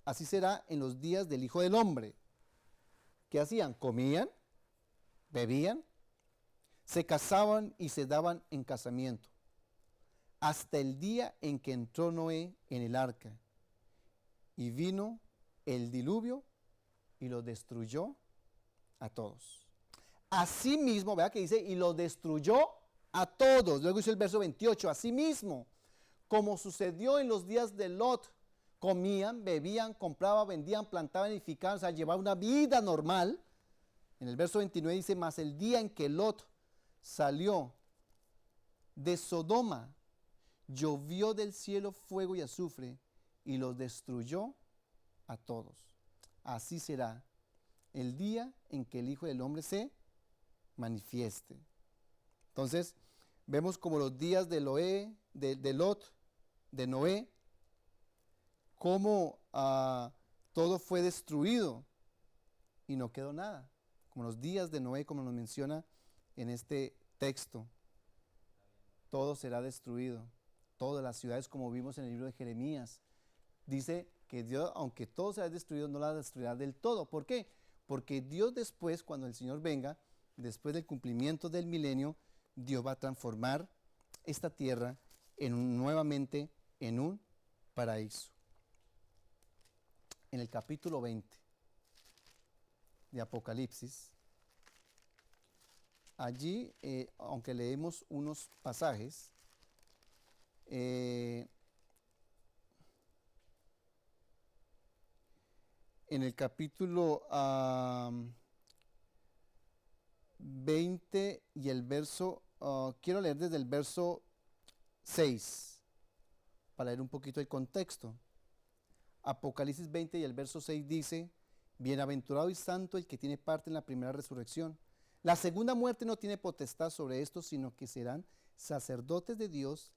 así será en los días del Hijo del Hombre. ¿Qué hacían? Comían, bebían, se casaban y se daban en casamiento, hasta el día en que entró Noé en el arca, y vino el diluvio y los destruyó a todos. Asimismo, vea que dice, y los destruyó a todos. Luego dice el verso 28, asimismo, como sucedió en los días de Lot, comían, bebían, compraban, vendían, plantaban, edificaban, o sea, llevaban una vida normal. En el verso 29 dice, mas el día en que Lot salió de Sodoma, llovió del cielo fuego y azufre y los destruyó a todos. Así será el día en que el Hijo del Hombre se manifieste. Entonces, vemos como los días de Lot, de Noé, cómo todo fue destruido y no quedó nada. Como los días de Noé, como nos menciona en este texto, todo será destruido. Todas las ciudades, como vimos en el libro de Jeremías, dice que Dios, aunque todo será destruido, no la destruirá del todo. ¿Por qué? Porque Dios después, cuando el Señor venga, después del cumplimiento del milenio, Dios va a transformar esta tierra nuevamente en un paraíso. En el capítulo 20 de Apocalipsis, allí, aunque leemos unos pasajes, en el capítulo 20 y el verso, quiero leer desde el verso 6, para leer un poquito el contexto. Apocalipsis 20 y el verso 6 dice, bienaventurado y santo el que tiene parte en la primera resurrección. La segunda muerte no tiene potestad sobre estos, sino que serán sacerdotes de Dios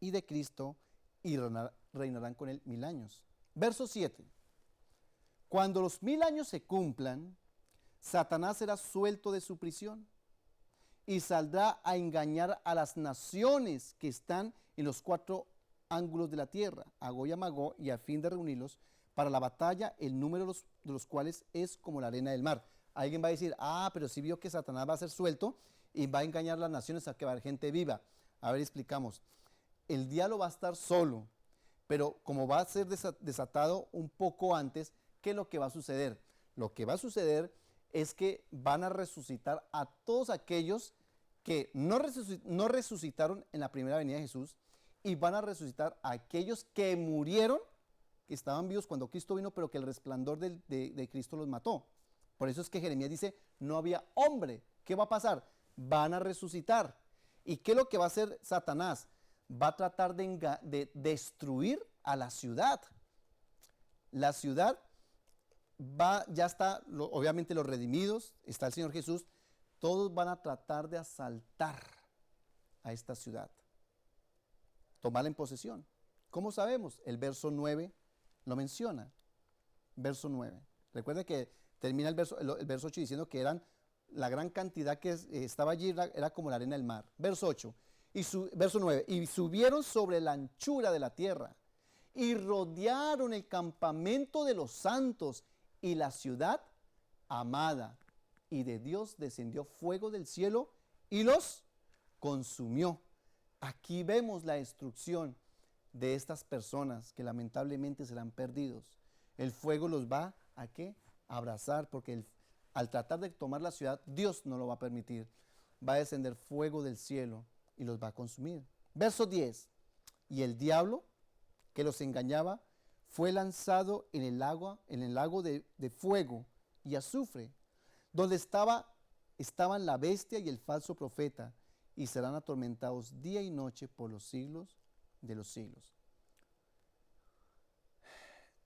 y de Cristo y reinarán con él 1000 años. Verso 7. Cuando los 1000 años se cumplan, Satanás será suelto de su prisión y saldrá a engañar a las naciones que están en los cuatro ángulos de la tierra, a Gog y a Magog, y a fin de reunirlos para la batalla, el número de los cuales es como la arena del mar. Alguien va a decir, pero sí vio que Satanás va a ser suelto y va a engañar a las naciones a que va a haber gente viva. A ver, explicamos. El diablo va a estar solo, pero como va a ser desatado un poco antes, ¿qué es lo que va a suceder? Lo que va a suceder es que van a resucitar a todos aquellos que no resucitaron en la primera venida de Jesús, y van a resucitar a aquellos que murieron, que estaban vivos cuando Cristo vino, pero que el resplandor de Cristo los mató. Por eso es que Jeremías dice, no había hombre. ¿Qué va a pasar? Van a resucitar. ¿Y qué es lo que va a hacer Satanás? Va a tratar de destruir a la ciudad. La ciudad ya está, obviamente los redimidos, está el Señor Jesús, todos van a tratar de asaltar a esta ciudad, tomarla en posesión. ¿Cómo sabemos? El verso 9 lo menciona. Verso 9. Recuerden que termina el verso 8 diciendo que eran la gran cantidad que estaba allí, era como la arena del mar. Verso 8. Verso 9. Y subieron sobre la anchura de la tierra y rodearon el campamento de los santos y la ciudad amada. Y de Dios descendió fuego del cielo y los consumió. Aquí vemos la destrucción de estas personas que lamentablemente serán perdidos. El fuego los va a ¿qué? A abrazar, porque al tratar de tomar la ciudad, Dios no lo va a permitir. Va a descender fuego del cielo y los va a consumir. Verso 10. Y el diablo que los engañaba fue lanzado en el lago de fuego y azufre, donde estaban la bestia y el falso profeta, y serán atormentados día y noche por los siglos de los siglos.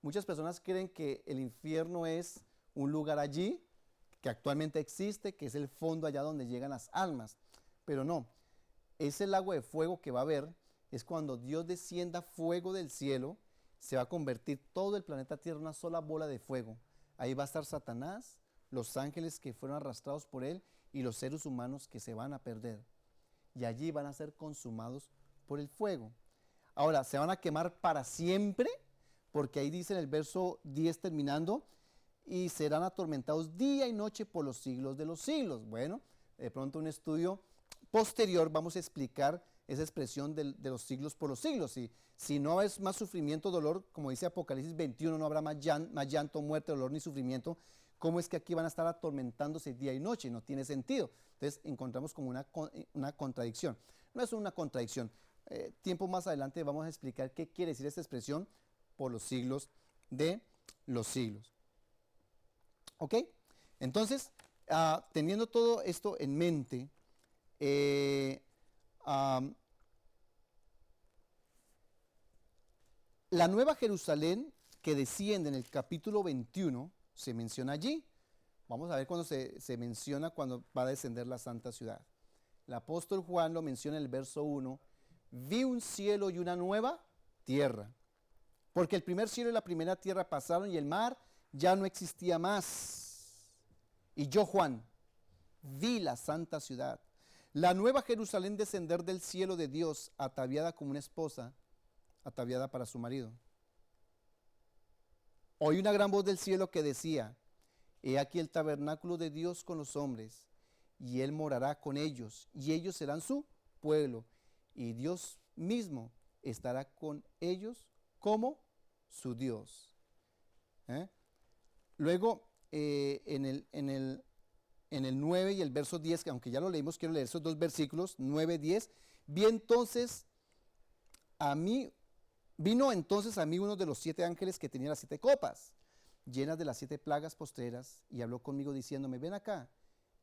Muchas personas creen que el infierno es un lugar allí, que actualmente existe, que es el fondo allá donde llegan las almas, pero no. Ese lago de fuego que va a haber es cuando Dios descienda fuego del cielo, se va a convertir todo el planeta Tierra en una sola bola de fuego. Ahí va a estar Satanás, los ángeles que fueron arrastrados por él y los seres humanos que se van a perder. Y allí van a ser consumados por el fuego. Ahora, ¿se van a quemar para siempre? Porque ahí dice en el verso 10 terminando, y serán atormentados día y noche por los siglos de los siglos. Bueno, de pronto un estudio posterior vamos a explicar esa expresión de los siglos por los siglos. Si no es más sufrimiento, dolor, como dice Apocalipsis 21, no habrá más llanto, muerte, dolor ni sufrimiento. ¿Cómo es que aquí van a estar atormentándose día y noche? No tiene sentido. Entonces encontramos como una contradicción. No es una contradicción. Tiempo más adelante vamos a explicar qué quiere decir esta expresión por los siglos de los siglos. ¿Ok? Entonces, teniendo todo esto en mente, la Nueva Jerusalén que desciende en el capítulo 21 se menciona allí. Vamos a ver cuando se menciona cuando va a descender la santa ciudad. El apóstol Juan lo menciona en el verso 1. Vi un cielo y una nueva tierra. Porque el primer cielo y la primera tierra pasaron y el mar ya no existía más. Y yo, Juan, vi la santa ciudad, la nueva Jerusalén descender del cielo de Dios, ataviada como una esposa, ataviada para su marido. Oí una gran voz del cielo que decía, he aquí el tabernáculo de Dios con los hombres, y Él morará con ellos, y ellos serán su pueblo, y Dios mismo estará con ellos como su Dios. Luego, en el 9 y el verso 10, que aunque ya lo leímos, quiero leer esos dos versículos, 9, 10. Vino entonces a mí uno de los 7 ángeles que tenía las 7 copas, llenas de las 7 plagas postreras, y habló conmigo diciéndome, ven acá,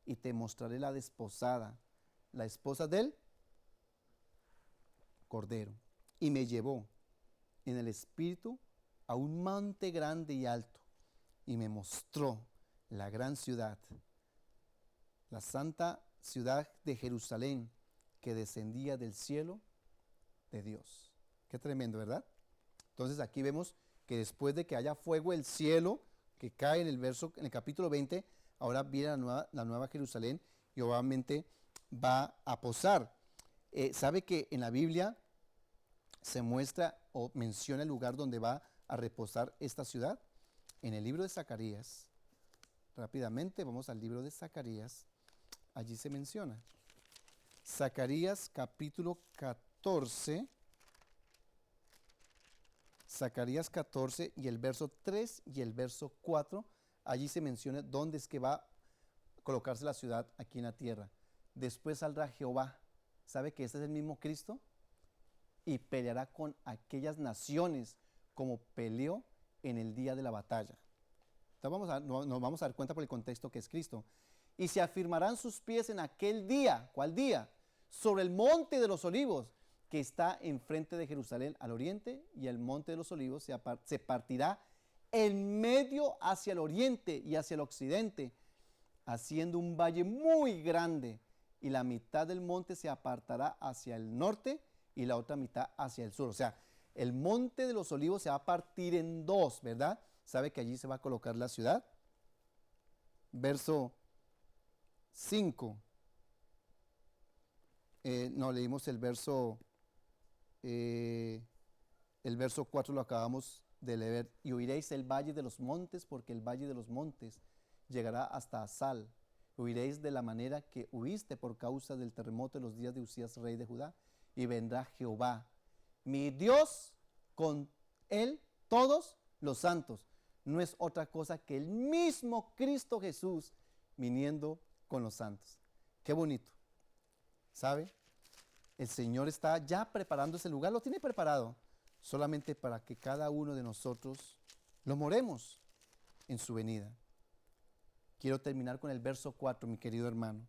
y te mostraré la desposada, la esposa del Cordero. Y me llevó en el espíritu a un monte grande y alto, y me mostró la gran ciudad, la santa ciudad de Jerusalén, que descendía del cielo de Dios. Qué tremendo, ¿verdad? Entonces aquí vemos que después de que haya fuego el cielo, que cae en el capítulo 20, ahora viene la nueva Jerusalén, y obviamente va a posar. ¿Sabe que en la Biblia se muestra o menciona el lugar donde va a reposar esta ciudad? En el libro de Zacarías, rápidamente vamos al libro de Zacarías, allí se menciona. Zacarías capítulo 14, Zacarías 14 y el verso 3 y el verso 4, allí se menciona dónde es que va a colocarse la ciudad aquí en la tierra. Después saldrá Jehová, ¿sabe que este es el mismo Cristo? Y peleará con aquellas naciones como peleó en el día de la batalla. Entonces nos vamos a dar cuenta por el contexto que es Cristo. Y se afirmarán sus pies en aquel día. ¿Cuál día? Sobre el monte de los olivos, que está enfrente de Jerusalén al oriente, y el monte de los olivos se partirá en medio hacia el oriente y hacia el occidente, haciendo un valle muy grande, y la mitad del monte se apartará hacia el norte y la otra mitad hacia el sur. O sea, el monte de los olivos se va a partir en dos, ¿verdad? ¿Sabe que allí se va a colocar la ciudad? Verso 5. No, leímos el verso 4 lo acabamos de leer. Y oiréis el valle de los montes, porque el valle de los montes llegará hasta Asal. Huiréis de la manera que huiste por causa del terremoto de los días de Usías, rey de Judá. Y vendrá Jehová, mi Dios, con él todos los santos. No es otra cosa que el mismo Cristo Jesús viniendo con los santos. Qué bonito. ¿Sabe? El Señor está ya preparando ese lugar, lo tiene preparado solamente para que cada uno de nosotros lo moremos en su venida. Quiero terminar con el verso 4, mi querido hermano.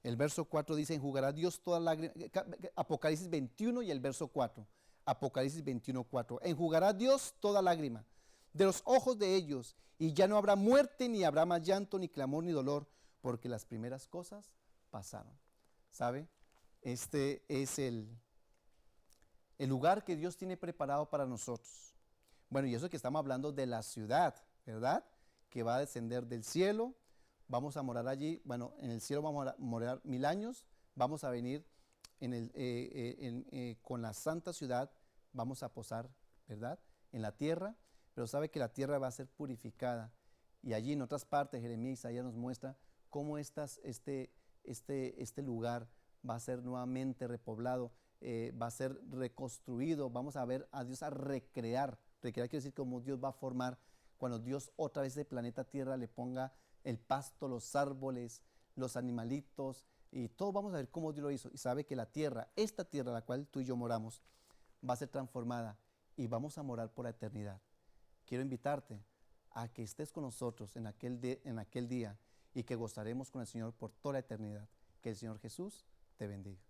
El verso 4 dice, enjugará Dios toda lágrima, Apocalipsis 21 y el verso 4. Apocalipsis 21, 4. Enjugará Dios toda lágrima de los ojos de ellos, y ya no habrá muerte, ni habrá más llanto, ni clamor, ni dolor, porque las primeras cosas pasaron. ¿Sabe? Este es el lugar que Dios tiene preparado para nosotros. Bueno, y eso que estamos hablando de la ciudad, ¿verdad? Que va a descender del cielo. Vamos a morar allí. Bueno, en el cielo vamos a morar 1000 años. Vamos a venir con la santa ciudad. Vamos a posar, ¿verdad? En la tierra. Pero sabe que la tierra va a ser purificada. Y allí en otras partes, Jeremías y Isaías nos muestra cómo este lugar va a ser nuevamente repoblado, va a ser reconstruido. Vamos a ver a Dios a recrear. Recrear quiere decir cómo Dios va a formar cuando Dios otra vez el planeta Tierra le ponga el pasto, los árboles, los animalitos y todo. Vamos a ver cómo Dios lo hizo. Y sabe que la tierra, esta tierra a la cual tú y yo moramos, va a ser transformada y vamos a morar por la eternidad. Quiero invitarte a que estés con nosotros en aquel día y que gozaremos con el Señor por toda la eternidad. Que el Señor Jesús te bendiga.